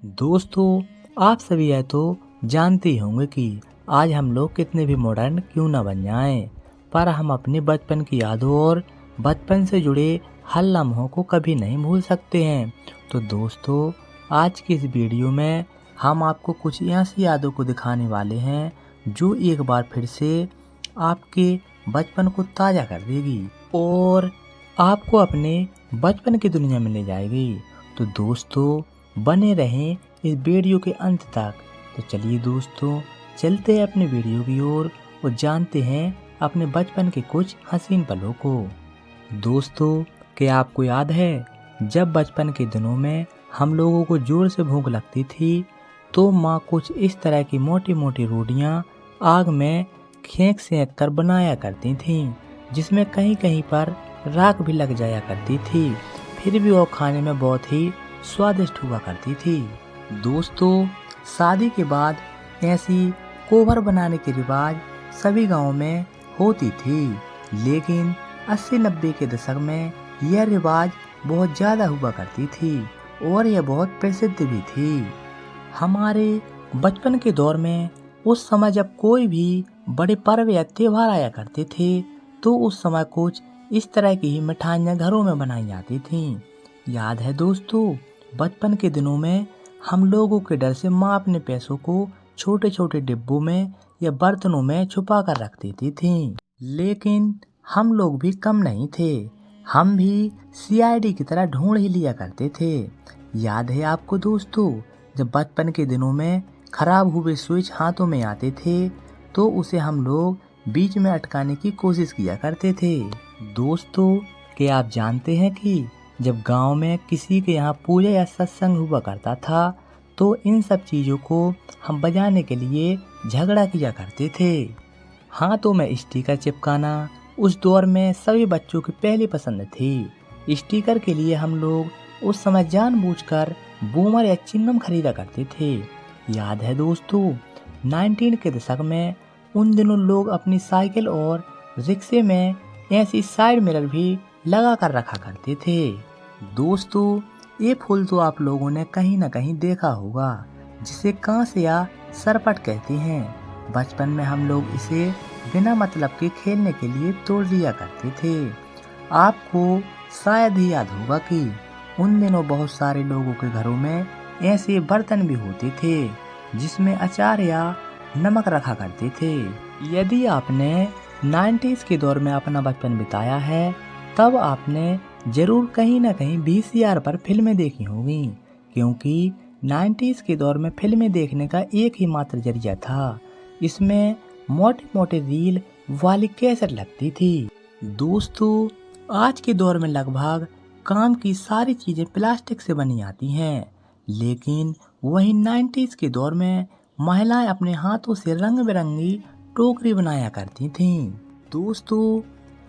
दोस्तों, आप सभी है तो जानते ही होंगे कि आज हम लोग कितने भी मॉडर्न क्यों ना बन जाएं, पर हम अपने बचपन की यादों और बचपन से जुड़े हर लम्हों को कभी नहीं भूल सकते हैं। तो दोस्तों, आज की इस वीडियो में हम आपको कुछ ऐसी यादों को दिखाने वाले हैं जो एक बार फिर से आपके बचपन को ताज़ा कर देगी और आपको अपने बचपन की दुनिया में ले जाएगी। तो दोस्तों, बने रहें इस वीडियो के अंत तक। तो चलिए दोस्तों, चलते हैं अपने वीडियो की ओर और जानते हैं अपने बचपन के कुछ हसीन पलों को। दोस्तों, क्या आपको याद है जब बचपन के दिनों में हम लोगों को जोर से भूख लगती थी तो माँ कुछ इस तरह की मोटी मोटी रोटियाँ आग में खेंक सेंक कर बनाया करती थीं, जिसमें कहीं कहीं पर राख भी लग जाया करती थी, फिर भी वो खाने में बहुत ही स्वादिष्ट हुआ करती थी। दोस्तों, शादी के बाद ऐसी कोहबर बनाने की रिवाज सभी गांवों में होती थी, लेकिन 80-90 के दशक में यह रिवाज बहुत ज़्यादा हुआ करती थी और यह बहुत प्रसिद्ध भी थी। हमारे बचपन के दौर में उस समय जब कोई भी बड़े पर्व या त्योहार आया करते थे तो उस समय कुछ इस तरह की ही मिठाइयाँ घरों में बनाई जाती थीं। याद है दोस्तों, बचपन के दिनों में हम लोगों के डर से माँ अपने पैसों को छोटे छोटे डिब्बों में या बर्तनों में छुपा कर रख देती थी। लेकिन हम लोग भी कम नहीं थे, हम भी सीआईडी की तरह ढूंढ ही लिया करते थे। याद है आपको दोस्तों, जब बचपन के दिनों में खराब हुए स्विच हाथों में आते थे तो उसे हम लोग बीच में अटकाने की कोशिश किया करते थे। दोस्तों, क्या आप जानते हैं कि जब गांव में किसी के यहाँ पूजा या सत्संग हुआ करता था तो इन सब चीज़ों को हम बजाने के लिए झगड़ा किया करते थे। हाथों में स्टिकर चिपकाना उस दौर में सभी बच्चों की पहली पसंद थी। स्टिकर के लिए हम लोग उस समय जानबूझकर बूमर या चिंगम खरीदा करते थे। याद है दोस्तों, 19 के दशक में उन दिनों लोग अपनी साइकिल और रिक्शे में ऐसी साइड मिरर भी लगा कर रखा करते थे। दोस्तों, ये फूल तो आप लोगों ने कहीं ना कहीं देखा होगा, जिसे कांस या सरपट कहते हैं। बचपन में हम लोग इसे बिना मतलब के खेलने के लिए तोड़ दिया करते थे। आपको शायद ही याद होगा कि उन दिनों बहुत सारे लोगों के घरों में ऐसे बर्तन भी होते थे जिसमें अचार या नमक रखा करते थे। यदि आपने 90s के दौर में अपना बचपन बिताया है तब आपने जरूर कहीं ना कहीं VCR पर फिल्में देखी होंगी, क्योंकि 90s के दौर में फिल्में देखने का एक ही मात्र जरिया था। इसमें मोटे मोटे रील वाली कैसेट लगती थी। दोस्तों, आज के दौर में लगभग काम की सारी चीज़ें प्लास्टिक से बनी आती हैं, लेकिन वहीं 90s के दौर में महिलाएं अपने हाथों से रंग बिरंगी टोकरी बनाया करती थीं। दोस्तों,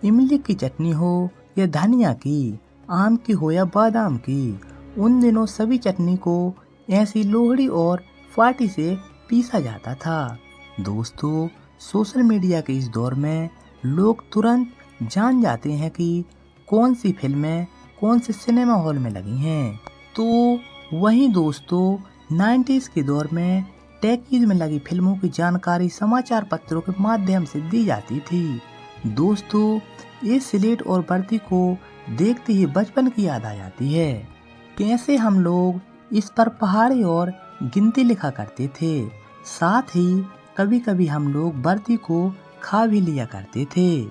इमली की चटनी हो या धनिया की, आम की हो या बादाम की, उन दिनों सभी चटनी को ऐसी लोहड़ी और फाटी से पीसा जाता था। दोस्तों, सोशल मीडिया के इस दौर में लोग तुरंत जान जाते हैं कि कौन सी फिल्में कौन से सिनेमा हॉल में लगी हैं। तो वहीं दोस्तों, 90s के दौर में टैकीज में लगी फिल्मों की जानकारी समाचार पत्रों के माध्यम से दी जाती थी। दोस्तों, ये स्लेट और बर्ती को देखते ही बचपन की याद आ जाती है। कैसे हम लोग इस पर पहाड़ी और गिनती लिखा करते थे, साथ ही कभी कभी हम लोग बर्ती को खा भी लिया करते थे।